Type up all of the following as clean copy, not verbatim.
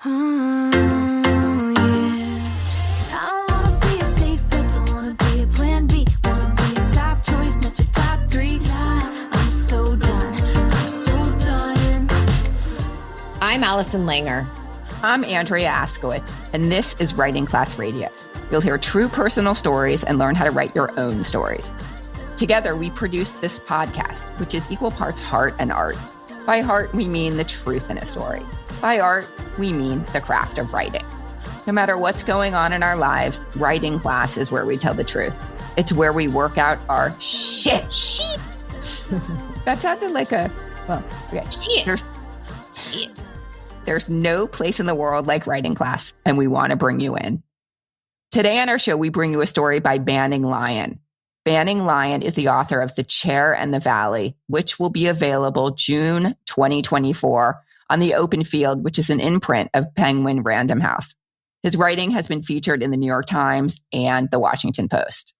Oh, yeah. I don't wanna be a safe bet, don't wanna be a plan B. Wanna be a top choice, not your top three. I'm so done, I'm so done. I'm Allison Langer. I'm Andrea Askowitz, and this is Writing Class Radio. You'll hear true personal stories and learn how to write your own stories. Together, we produce this podcast, which is equal parts heart and art. By heart, we mean the truth in a story. By art, we mean the craft of writing. No matter what's going on in our lives, writing class is where we tell the truth. It's where we work out our shit. That sounded like shit. There's no place in the world like writing class, and we want to bring you in. Today on our show, we bring you a story by Banning Lyon. Banning Lyon is the author of The Chair and the Valley, which will be available June 2024 on The Open Field, which is an imprint of Penguin Random House. His writing has been featured in the New York Times and the Washington Post.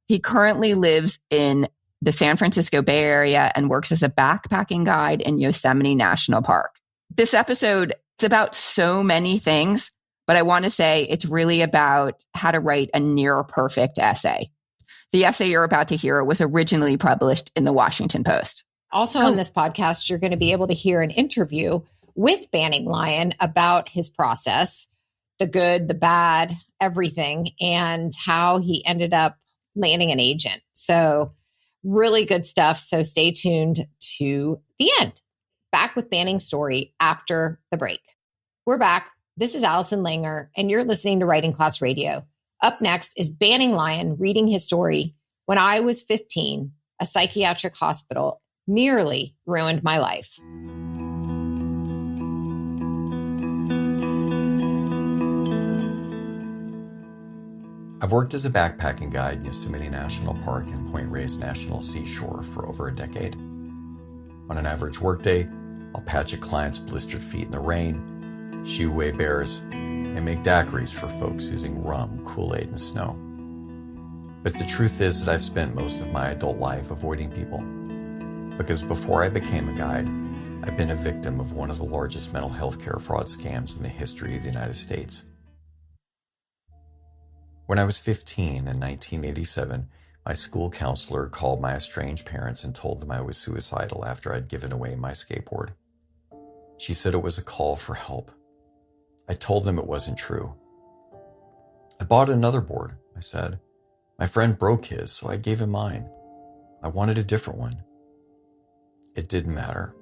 He currently lives in the San Francisco Bay Area and works as a backpacking guide in Yosemite National Park. This episode is about so many things, but I want to say it's really about how to write a near perfect essay. The essay you're about to hear was originally published in the Washington Post. Also on this podcast, you're going to be able to hear an interview with Banning Lyon about his process, the good, the bad, everything, and how he ended up landing an agent. So really good stuff. So stay tuned to the end. Back with Banning's story after the break. We're back. This is Allison Langer, and you're listening to Writing Class Radio. Up next is Banning Lyon reading his story, When I Was 15, a psychiatric hospital nearly ruined my life. I've worked as a backpacking guide in Yosemite National Park and Point Reyes National Seashore for over a decade. On an average workday, I'll patch a client's blistered feet in the rain, shoo away bears, and make daiquiris for folks using rum, Kool-Aid, and snow. But the truth is that I've spent most of my adult life avoiding people. Because before I became a guide, I've been a victim of one of the largest mental health care fraud scams in the history of the United States. When I was 15 in 1987, my school counselor called my estranged parents and told them I was suicidal after I'd given away my skateboard. She said it was a call for help. I told them it wasn't true. I bought another board, I said. My friend broke his, so I gave him mine. I wanted a different one. It didn't matter.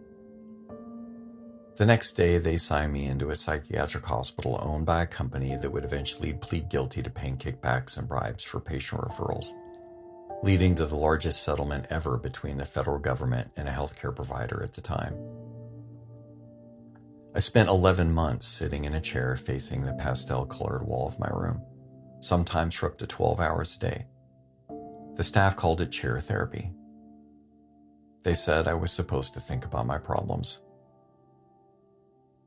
The next day, they signed me into a psychiatric hospital owned by a company that would eventually plead guilty to paying kickbacks and bribes for patient referrals, leading to the largest settlement ever between the federal government and a healthcare provider at the time. I spent 11 months sitting in a chair facing the pastel-colored wall of my room, sometimes for up to 12 hours a day. The staff called it chair therapy. They said I was supposed to think about my problems.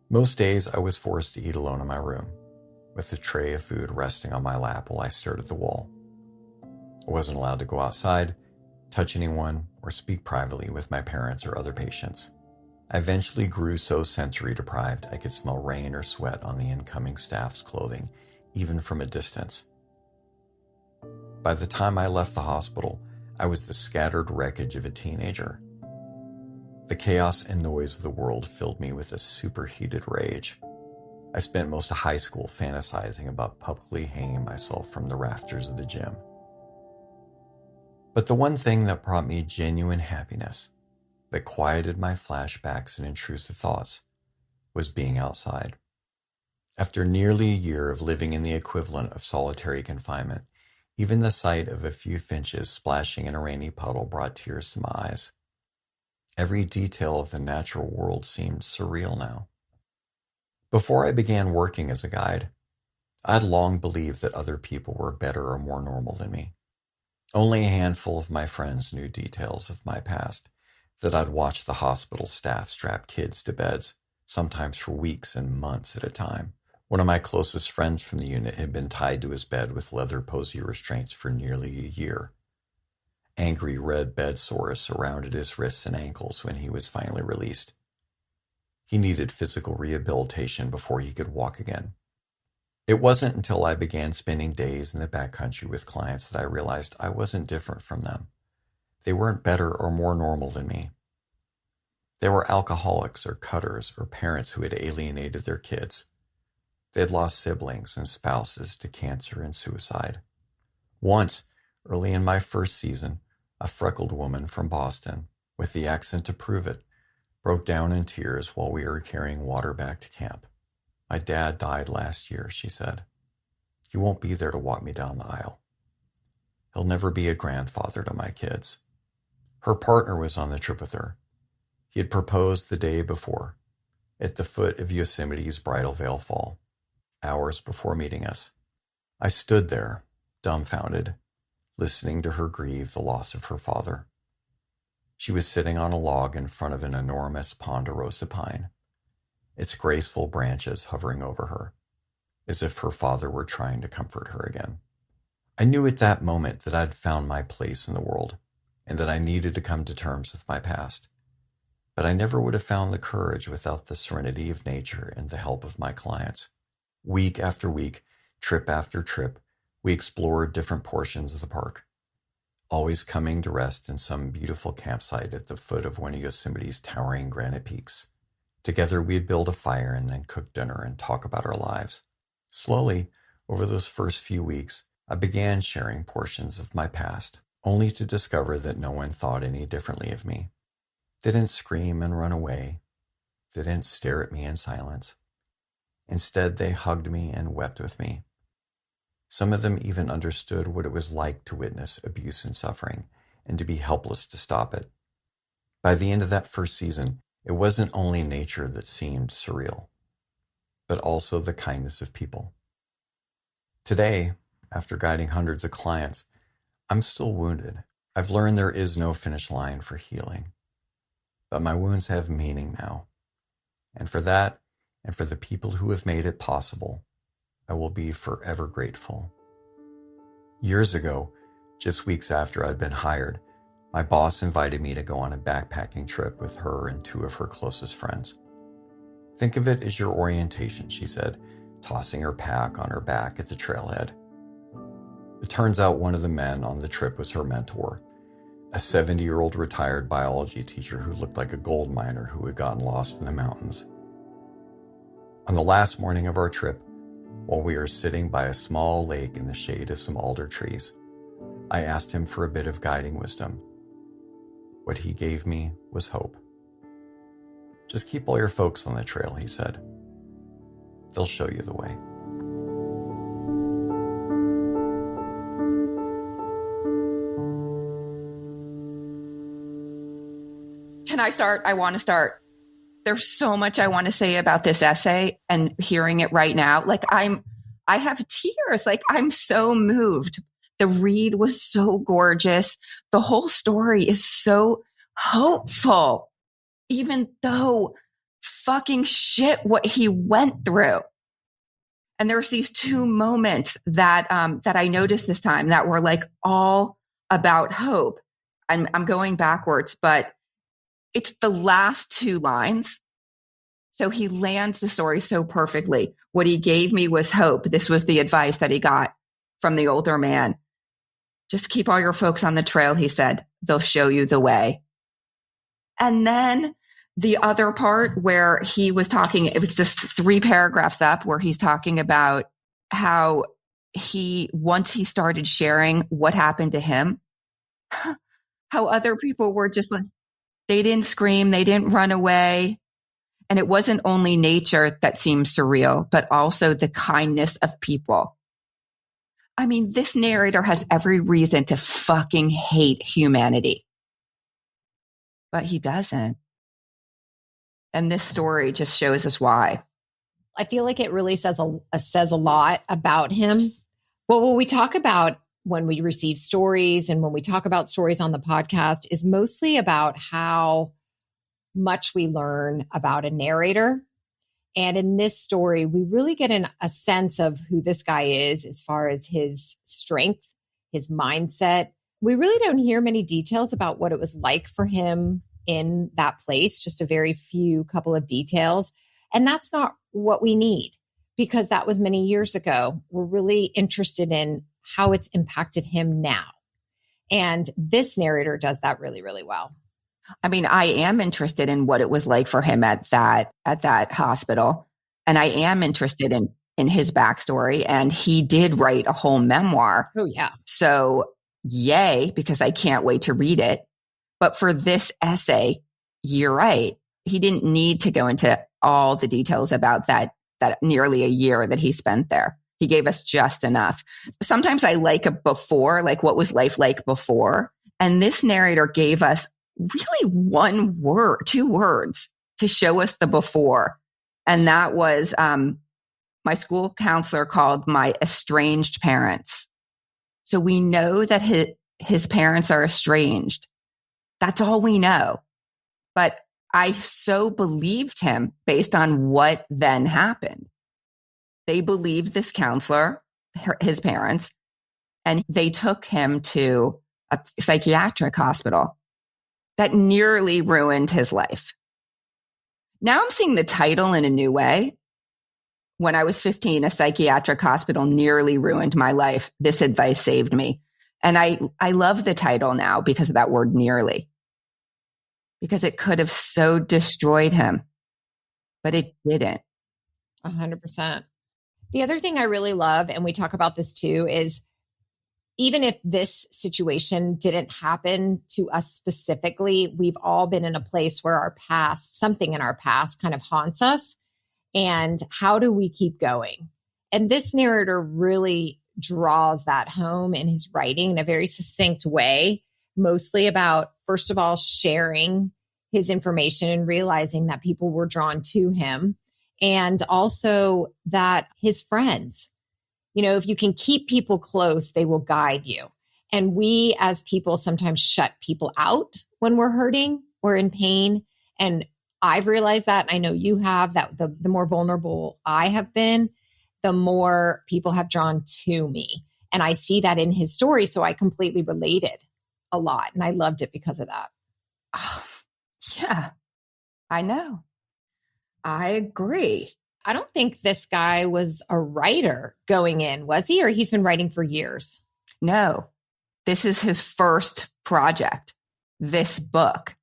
Most days I was forced to eat alone in my room, with a tray of food resting on my lap while I stared at the wall. I wasn't allowed to go outside, touch anyone, or speak privately with my parents or other patients. I eventually grew so sensory deprived I could smell rain or sweat on the incoming staff's clothing, even from a distance. By the time I left the hospital, I was the scattered wreckage of a teenager. The chaos and noise of the world filled me with a superheated rage. I spent most of high school fantasizing about publicly hanging myself from the rafters of the gym. But the one thing that brought me genuine happiness, that quieted my flashbacks and intrusive thoughts, was being outside. After nearly a year of living in the equivalent of solitary confinement, even the sight of a few finches splashing in a rainy puddle brought tears to my eyes. Every detail of the natural world seemed surreal now. Before I began working as a guide, I'd long believed that other people were better or more normal than me. Only a handful of my friends knew details of my past, that I'd watched the hospital staff strap kids to beds, sometimes for weeks and months at a time. One of my closest friends from the unit had been tied to his bed with leather posy restraints for nearly a year. Angry red bed sores surrounded his wrists and ankles when he was finally released. He needed physical rehabilitation before he could walk again. It wasn't until I began spending days in the backcountry with clients that I realized I wasn't different from them. They weren't better or more normal than me. They were alcoholics or cutters or parents who had alienated their kids. They had lost siblings and spouses to cancer and suicide. Once, early in my first season, a freckled woman from Boston, with the accent to prove it, broke down in tears while we were carrying water back to camp. "My dad died last year," she said. "He won't be there to walk me down the aisle. He'll never be a grandfather to my kids." Her partner was on the trip with her. He had proposed the day before, at the foot of Yosemite's Bridal Veil Fall, hours before meeting us. I stood there, dumbfounded, listening to her grieve the loss of her father. She was sitting on a log in front of an enormous ponderosa pine, its graceful branches hovering over her, as if her father were trying to comfort her again. I knew at that moment that I'd found my place in the world, and that I needed to come to terms with my past. But I never would have found the courage without the serenity of nature and the help of my clients. Week after week, trip after trip, we explored different portions of the park, always coming to rest in some beautiful campsite at the foot of one of Yosemite's towering granite peaks. Together, we'd build a fire and then cook dinner and talk about our lives. Slowly, over those first few weeks, I began sharing portions of my past, only to discover that no one thought any differently of me. They didn't scream and run away. They didn't stare at me in silence. Instead, they hugged me and wept with me. Some of them even understood what it was like to witness abuse and suffering, and to be helpless to stop it. By the end of that first season, it wasn't only nature that seemed surreal, but also the kindness of people. Today, after guiding hundreds of clients, I'm still wounded. I've learned there is no finish line for healing. But my wounds have meaning now. And for that, and for the people who have made it possible, I will be forever grateful. Years ago, just weeks after I'd been hired, my boss invited me to go on a backpacking trip with her and two of her closest friends. "Think of it as your orientation," she said, tossing her pack on her back at the trailhead. It turns out one of the men on the trip was her mentor, a 70-year-old retired biology teacher who looked like a gold miner who had gotten lost in the mountains. On the last morning of our trip, while we were sitting by a small lake in the shade of some alder trees, I asked him for a bit of guiding wisdom. What he gave me was hope. "Just keep all your folks on the trail," he said. "They'll show you the way." Can I start? I want to start. There's so much I want to say about this essay, and hearing it right now, I have tears. I'm so moved. The read was so gorgeous. The whole story is so hopeful, even though fucking shit what he went through. And there's these two moments that I noticed this time that were all about hope. I'm going backwards, but it's the last two lines. So he lands the story so perfectly. What he gave me was hope. This was the advice that he got from the older man. "Just keep all your folks on the trail," he said. "They'll show you the way." And then the other part where he was talking, it was just 3 paragraphs up, where he's talking about how once he started sharing what happened to him, how other people were just they didn't scream, they didn't run away. And it wasn't only nature that seemed surreal, but also the kindness of people. I mean, this narrator has every reason to fucking hate humanity, but he doesn't. And this story just shows us why. I feel like it really says a lot about him. Well, what we talk about when we receive stories and when we talk about stories on the podcast is mostly about how much we learn about a narrator. And in this story, we really get a sense of who this guy is as far as his strength, his mindset. We really don't hear many details about what it was like for him in that place, just a very few couple of details. And that's not what we need, because that was many years ago. We're really interested in how it's impacted him now. And this narrator does that really, really well. I mean, I am interested in what it was like for him at that hospital. And I am interested in his backstory. And he did write a whole memoir. Oh, yeah. So yay, because I can't wait to read it. But for this essay, you're right. He didn't need to go into all the details about that nearly a year that he spent there. He gave us just enough. Sometimes I like a before, like what was life like before? And this narrator gave us really one word, 2 words to show us the before. And that was my school counselor called my estranged parents. So we know that his parents are estranged. That's all we know. But I so believed him based on what then happened. They believed this counselor, his parents, and they took him to a psychiatric hospital that nearly ruined his life. Now I'm seeing the title in a new way. When I was 15, a psychiatric hospital nearly ruined my life. This advice saved me. And I love the title now because of that word nearly. Because it could have so destroyed him, but it didn't. 100%. The other thing I really love, and we talk about this too, is even if this situation didn't happen to us specifically, we've all been in a place where our past, something in our past kind of haunts us. And how do we keep going? And this narrator really draws that home in his writing in a very succinct way, mostly about, first of all, sharing his information and realizing that people were drawn to him. And also that his friends, if you can keep people close, they will guide you. And we as people sometimes shut people out when we're hurting or in pain. And I've realized that, and I know you have, that the more vulnerable I have been, the more people have drawn to me. And I see that in his story. So I completely related a lot. And I loved it because of that. Oh, yeah, I know. I agree. I don't think this guy was a writer going in, was he? Or he's been writing for years? No, this is his first project, this book.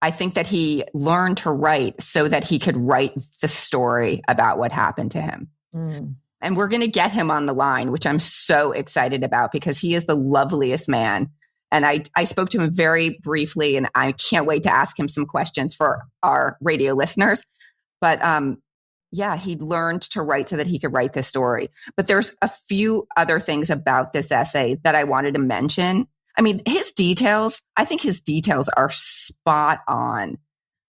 I think that he learned to write so that he could write the story about what happened to him. Mm. And we're going to get him on the line, which I'm so excited about because he is the loveliest man. And I spoke to him very briefly, and I can't wait to ask him some questions for our radio listeners. But yeah, he learned to write so that he could write this story. But there's a few other things about this essay that I wanted to mention. I mean, I think his details are spot on.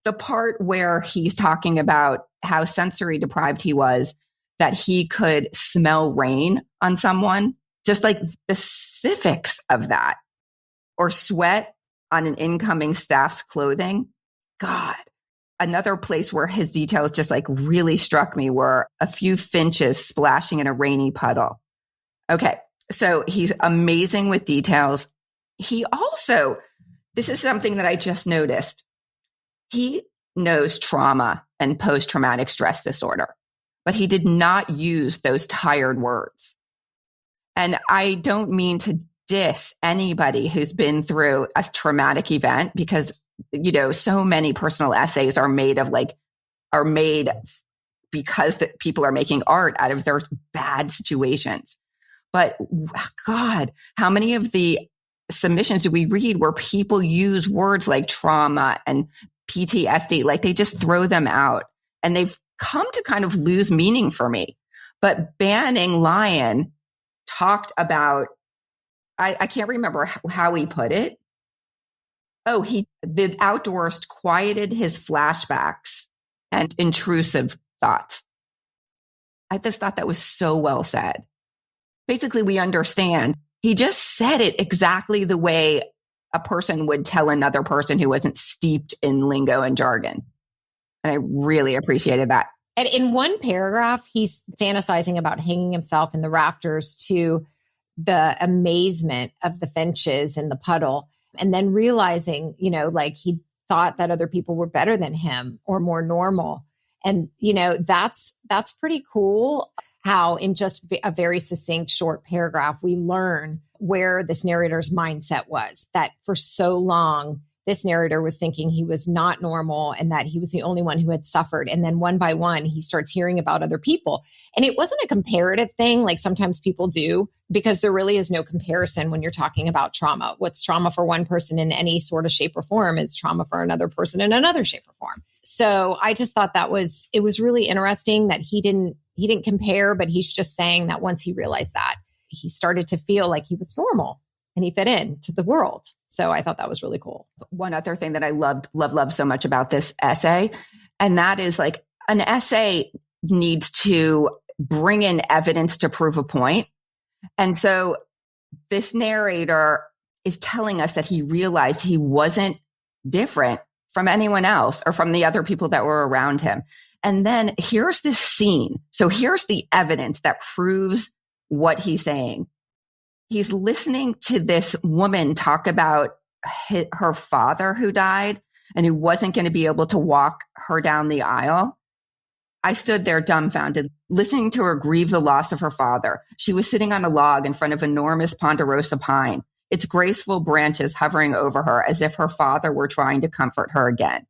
The part where he's talking about how sensory deprived he was, that he could smell rain on someone, just like the specifics of that, or sweat on an incoming staff's clothing. God. Another place where his details just like really struck me were a few finches splashing in a rainy puddle. Okay. So he's amazing with details. He also, this is something that I just noticed. He knows trauma and post-traumatic stress disorder, but he did not use those tired words. And I don't mean to diss anybody who's been through a traumatic event, because so many personal essays are made because that people are making art out of their bad situations. But God, how many of the submissions do we read where people use words like trauma and PTSD, like they just throw them out, and they've come to kind of lose meaning for me. But Banning Lyon talked about, I can't remember how he put it. Oh, the outdoorist quieted his flashbacks and intrusive thoughts. I just thought that was so well said. Basically, we understand. He just said it exactly the way a person would tell another person who wasn't steeped in lingo and jargon. And I really appreciated that. And in one paragraph, he's fantasizing about hanging himself in the rafters to the amazement of the finches in the puddle. And then realizing, like he thought that other people were better than him or more normal. And, that's pretty cool how in just a very succinct short paragraph, we learn where this narrator's mindset was, that for so long, this narrator was thinking he was not normal and that he was the only one who had suffered. And then one by one, he starts hearing about other people. And it wasn't a comparative thing like sometimes people do, because there really is no comparison when you're talking about trauma. What's trauma for one person in any sort of shape or form is trauma for another person in another shape or form. So I just thought it was really interesting that he didn't compare, but he's just saying that once he realized that, he started to feel like he was normal and he fit into the world. So I thought that was really cool. One other thing that I loved so much about this essay, and that is like an essay needs to bring in evidence to prove a point. And so this narrator is telling us that he realized he wasn't different from anyone else or from the other people that were around him. And then here's this scene. So here's the evidence that proves what he's saying. He's listening to this woman talk about her father who died and who wasn't going to be able to walk her down the aisle. I stood there dumbfounded, listening to her grieve the loss of her father. She was sitting on a log in front of enormous ponderosa pine, its graceful branches hovering over her as if her father were trying to comfort her again.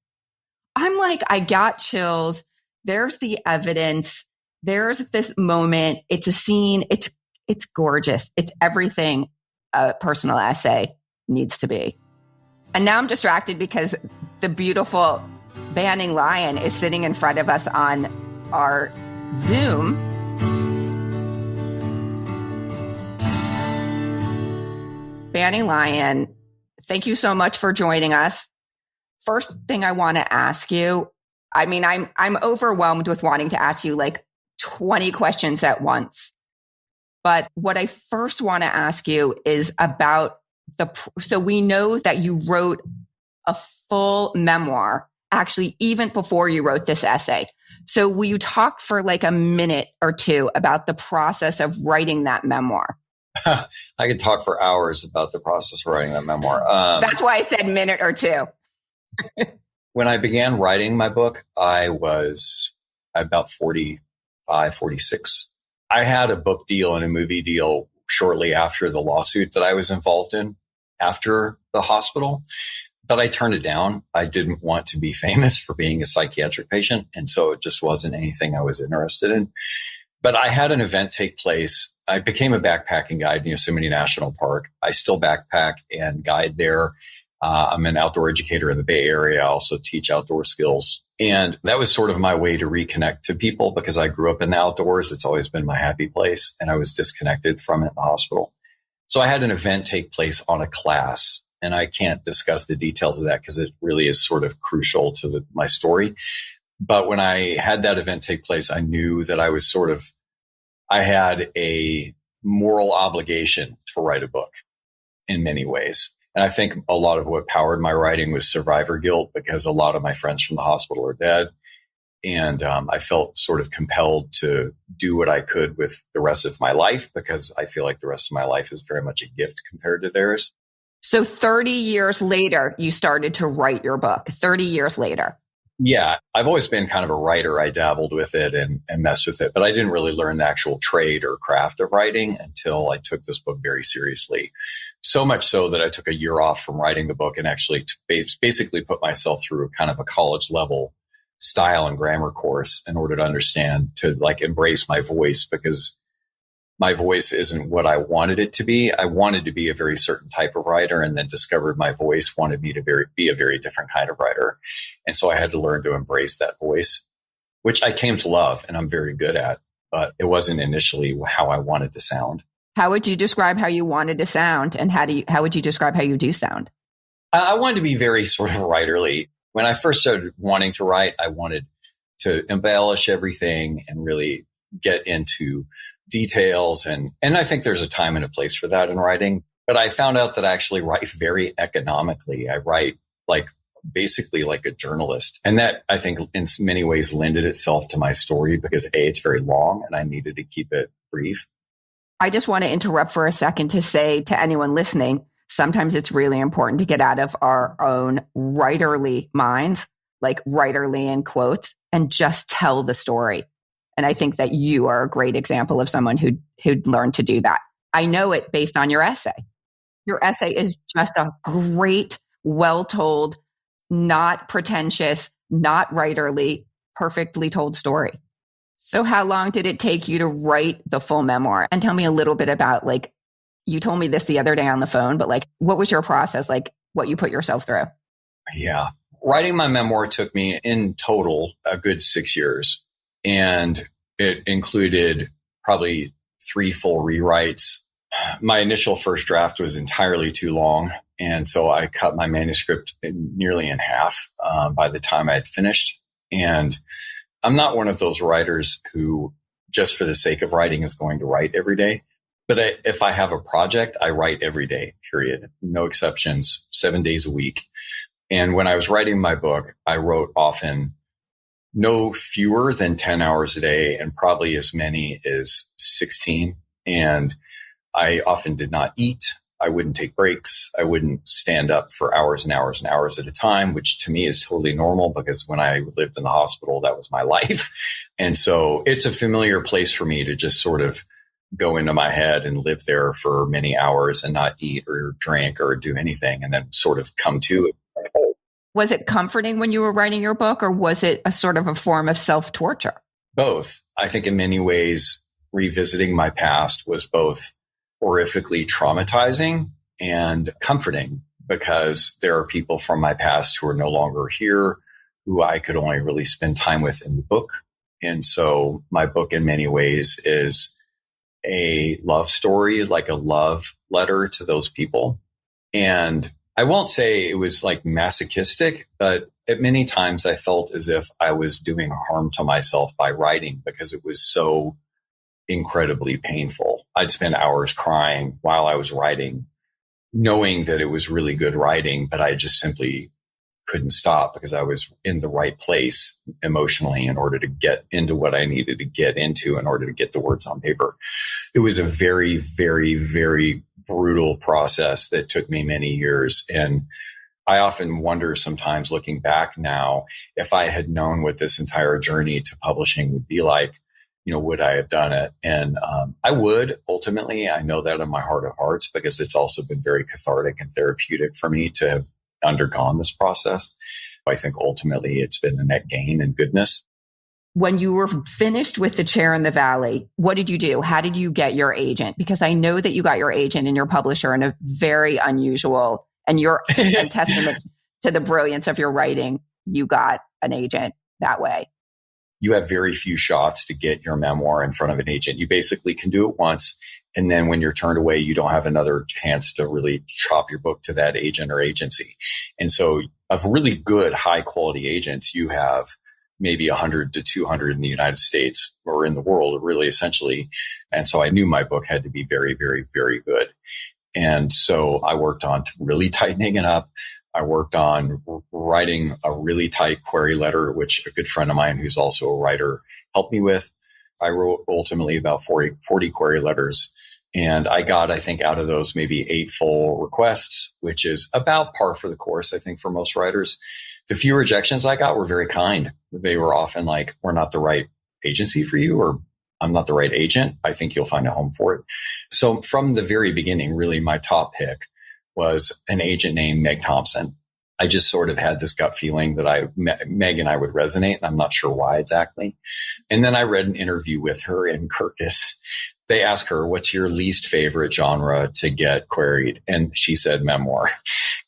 I'm like, I got chills. There's the evidence. There's this moment. It's a scene. It's gorgeous. It's everything a personal essay needs to be. And now I'm distracted because the beautiful Banning Lyon is sitting in front of us on our Zoom. Banning Lyon, thank you so much for joining us. First thing I want to ask you, I mean, I'm overwhelmed with wanting to ask you like 20 questions at once. But what I first want to ask you is about so we know that you wrote a full memoir, actually, even before you wrote this essay. So will you talk for like a minute or two about the process of writing that memoir? I could talk for hours about the process of writing that memoir. That's why I said minute or two. When I began writing my book, I was about 45, 46. I had a book deal and a movie deal shortly after the lawsuit that I was involved in after the hospital, but I turned it down. I didn't want to be famous for being a psychiatric patient, and so it just wasn't anything I was interested in. But I had an event take place. I became a backpacking guide in Yosemite National Park. I still backpack and guide there. I'm an outdoor educator in the Bay Area. I also teach outdoor skills. And that was sort of my way to reconnect to people because I grew up in the outdoors. It's always been my happy place. And I was disconnected from it in the hospital. So I had an event take place on a class. And I can't discuss the details of that because it really is sort of crucial to my story. But when I had that event take place, I knew that I had a moral obligation to write a book in many ways. And I think a lot of what powered my writing was survivor guilt because a lot of my friends from the hospital are dead. And I felt sort of compelled to do what I could with the rest of my life because I feel like the rest of my life is very much a gift compared to theirs. So 30 years later, you started to write your book, 30 years later. Yeah, I've always been kind of a writer. I dabbled with it and messed with it, but I didn't really learn the actual trade or craft of writing until I took this book very seriously. So much so that I took a year off from writing the book and actually basically put myself through kind of a college level style and grammar course in order to understand, to like embrace my voice, because my voice isn't what I wanted it to be. I wanted to be a very certain type of writer, and then discovered my voice wanted me to be a very different kind of writer. And so I had to learn to embrace that voice, which I came to love and I'm very good at, but it wasn't initially how I wanted to sound. How would you describe how you wanted to sound, and how would you describe how you do sound? I wanted to be very sort of writerly. When I first started wanting to write, I wanted to embellish everything and really get into details. And I think there's a time and a place for that in writing. But I found out that I actually write very economically. I write basically like a journalist. And that, I think, in many ways lended itself to my story because it's very long and I needed to keep it brief. I just want to interrupt for a second to say to anyone listening, sometimes it's really important to get out of our own writerly minds, like writerly in quotes, and just tell the story. And I think that you are a great example of someone who'd learned to do that. I know it based on your essay. Your essay is just a great, well-told, not pretentious, not writerly, perfectly told story. So how long did it take you to write the full memoir? And tell me a little bit about, like, you told me this the other day on the phone, but like, what was your process? Like, what you put yourself through? Yeah. Writing my memoir took me in total a good 6 years. And it included probably 3 full rewrites. My initial first draft was entirely too long. And so I cut my manuscript nearly in half by the time I had finished. And I'm not one of those writers who just for the sake of writing is going to write every day. But if I have a project, I write every day, period. No exceptions, 7 days a week. And when I was writing my book, I wrote often no fewer than 10 hours a day and probably as many as 16. And I often did not eat. I wouldn't take breaks. I wouldn't stand up for hours and hours and hours at a time, which to me is totally normal because when I lived in the hospital, that was my life. And so it's a familiar place for me to just sort of go into my head and live there for many hours and not eat or drink or do anything and then sort of come to it. Was it comforting when you were writing your book, or was it a sort of a form of self-torture? Both. I think in many ways, revisiting my past was both horrifically traumatizing and comforting because there are people from my past who are no longer here, who I could only really spend time with in the book. And so my book in many ways is a love story, like a love letter to those people. And I won't say it was like masochistic, but at many times I felt as if I was doing harm to myself by writing because it was so incredibly painful. I'd spend hours crying while I was writing, knowing that it was really good writing, but I just simply couldn't stop because I was in the right place emotionally in order to get into what I needed to get into in order to get the words on paper. It was a very, very, very brutal process that took me many years. And I often wonder sometimes looking back now, if I had known what this entire journey to publishing would be like, would I have done it? And I would ultimately. I know that in my heart of hearts because it's also been very cathartic and therapeutic for me to have undergone this process. I think ultimately it's been a net gain and goodness. When you were finished with The Chair in the Valley, what did you do? How did you get your agent? Because I know that you got your agent and your publisher in a very unusual, and you're a testament to the brilliance of your writing. You got an agent that way. You have very few shots to get your memoir in front of an agent. You basically can do it once. And then when you're turned away, you don't have another chance to really chop your book to that agent or agency. And so of really good, high quality agents, you have maybe 100 to 200 in the United States or in the world, really essentially. And so I knew my book had to be very, very, very good. And so I worked on really tightening it up. I worked on writing a really tight query letter, which a good friend of mine who's also a writer helped me with. I wrote ultimately about 40 query letters. And I got, I think, out of those maybe 8 full requests, which is about par for the course, I think, for most writers. The few rejections I got were very kind. They were often like, we're not the right agency for you, or I'm not the right agent. I think you'll find a home for it. So from the very beginning, really my top pick was an agent named Meg Thompson. I just sort of had this gut feeling that Meg and I would resonate, and I'm not sure why exactly. And then I read an interview with her in Kirkus. They asked her, what's your least favorite genre to get queried? And she said memoir.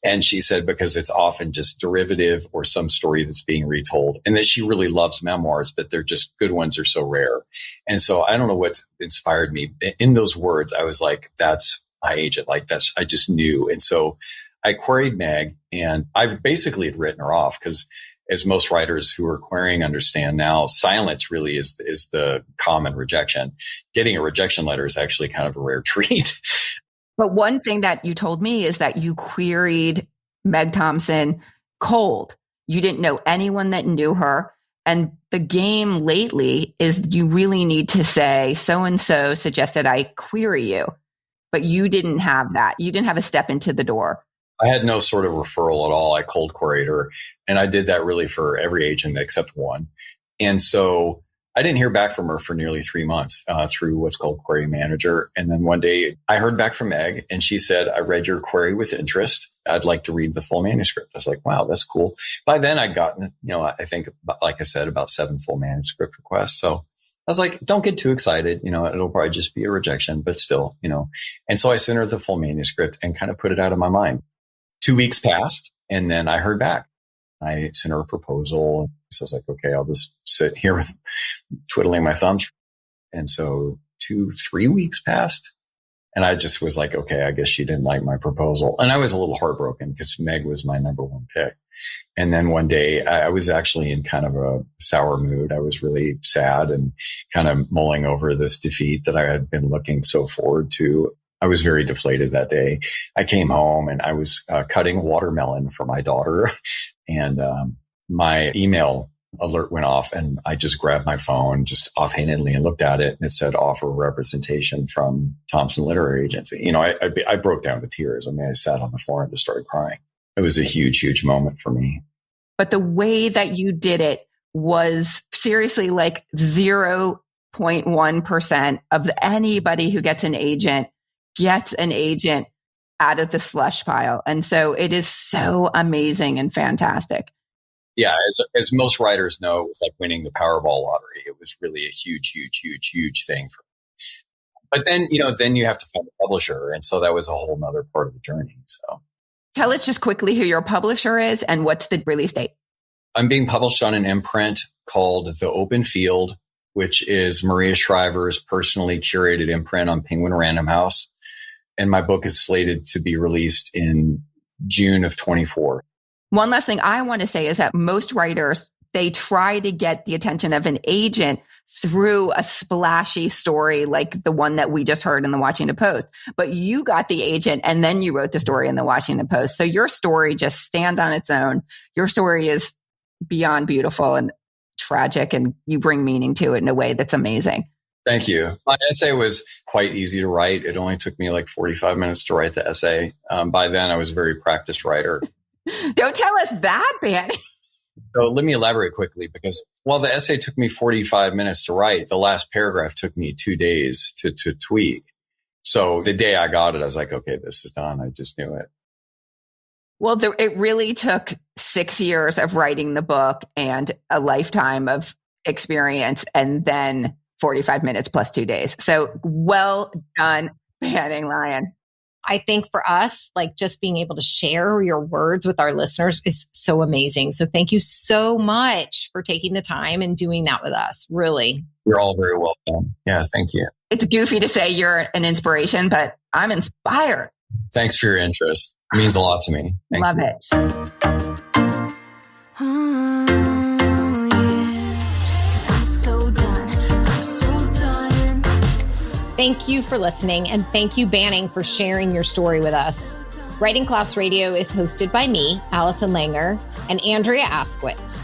And she said, because it's often just derivative or some story that's being retold, and that she really loves memoirs, but they're just good ones are so rare. And so I don't know what inspired me in those words. I was like, that's my agent. Like I just knew. And so I queried Meg, and I basically had written her off because, as most writers who are querying understand now, silence really is the common rejection. Getting a rejection letter is actually kind of a rare treat. But one thing that you told me is that you queried Meg Thompson cold. You didn't know anyone that knew her. And the game lately is you really need to say, so-and-so suggested I query you. but you didn't have that. You didn't have a step into the door. I had no sort of referral at all. I cold queried her, and I did that really for every agent except one. And so I didn't hear back from her for nearly 3 months through what's called Query Manager. And then one day I heard back from Meg, and she said, I read your query with interest. I'd like to read the full manuscript. I was like, wow, that's cool. By then I'd gotten, I think, like I said, about 7 full manuscript requests. So I was like, don't get too excited. It'll probably just be a rejection, but still, And so I sent her the full manuscript and kind of put it out of my mind. 2 weeks passed, and then I heard back. I sent her a proposal. So I was like, okay, I'll just sit here with twiddling my thumbs. And so 2-3 weeks passed, and I just was like, okay, I guess she didn't like my proposal. And I was a little heartbroken because Meg was my number one pick. And then one day I was actually in kind of a sour mood. I was really sad and kind of mulling over this defeat that I had been looking so forward to. I was very deflated that day. I came home and I was cutting watermelon for my daughter, and my email alert went off, and I just grabbed my phone just offhandedly and looked at it, and it said offer representation from Thompson Literary Agency. I broke down to tears. I mean, I sat on the floor and just started crying. It was a huge, huge moment for me. But the way that you did it was seriously like 0.1% of anybody who gets an agent out of the slush pile. And so it is so amazing and fantastic. Yeah, as most writers know, it was like winning the Powerball lottery. It was really a huge, huge, huge, huge thing for me. But then, then you have to find a publisher. And so that was a whole nother part of the journey. So tell us just quickly who your publisher is and what's the release date. I'm being published on an imprint called The Open Field, which is Maria Shriver's personally curated imprint on Penguin Random House. And my book is slated to be released in June of 24. One last thing I want to say is that most writers, they try to get the attention of an agent through a splashy story like the one that we just heard in the Washington Post. But you got the agent and then you wrote the story in the Washington Post. So your story just stands on its own. Your story is beyond beautiful and tragic, and you bring meaning to it in a way that's amazing. Thank you. My essay was quite easy to write. It only took me like 45 minutes to write the essay. By then, I was a very practiced writer. Don't tell us that, Banning. So let me elaborate quickly, because while the essay took me 45 minutes to write, the last paragraph took me 2 days to tweak. So the day I got it, I was like, okay, this is done. I just knew it. Well, it really took 6 years of writing the book and a lifetime of experience, and then 45 minutes plus 2 days. So well done, Banning Lyon. I think for us, like just being able to share your words with our listeners is so amazing. So thank you so much for taking the time and doing that with us. Really. You're all very welcome. Yeah, thank you. It's goofy to say you're an inspiration, but I'm inspired. Thanks for your interest. It means a lot to me. Love it. Thank you for listening, and thank you, Banning, for sharing your story with us. Writing Class Radio is hosted by me, Allison Langer, and Andrea Askowitz.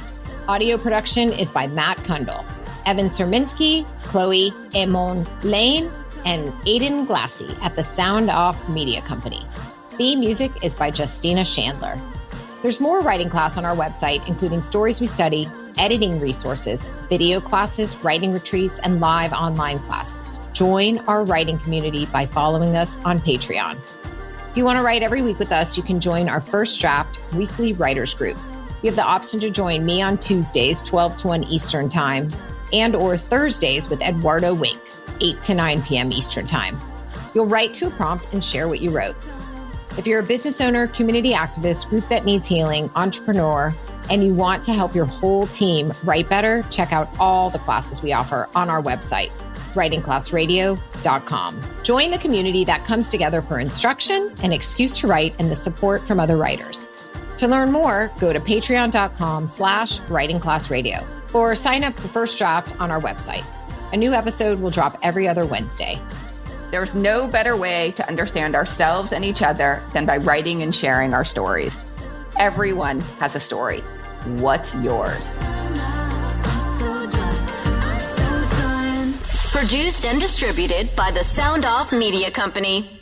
Audio production is by Matt Cundill, Evan Surminski, Chloe Emond-Lane, and Aiden Glassey at the Sound Off Media Company. Theme music is by Justina Shandler. There's more writing class on our website, including stories we study, editing resources, video classes, writing retreats, and live online classes. Join our writing community by following us on Patreon. If you want to write every week with us, you can join our First Draft weekly writers group. You have the option to join me on Tuesdays, 12 to 1 Eastern Time, and or Thursdays with Eduardo Wink, 8 to 9 p.m. Eastern Time. You'll write to a prompt and share what you wrote. If you're a business owner, community activist, group that needs healing, entrepreneur, and you want to help your whole team write better, check out all the classes we offer on our website, writingclassradio.com. Join the community that comes together for instruction, an excuse to write, and the support from other writers. To learn more, go to patreon.com/writingclassradio or sign up for First Draft on our website. A new episode will drop every other Wednesday. There's no better way to understand ourselves and each other than by writing and sharing our stories. Everyone has a story. What's yours? Produced and distributed by the Sound Off Media Company.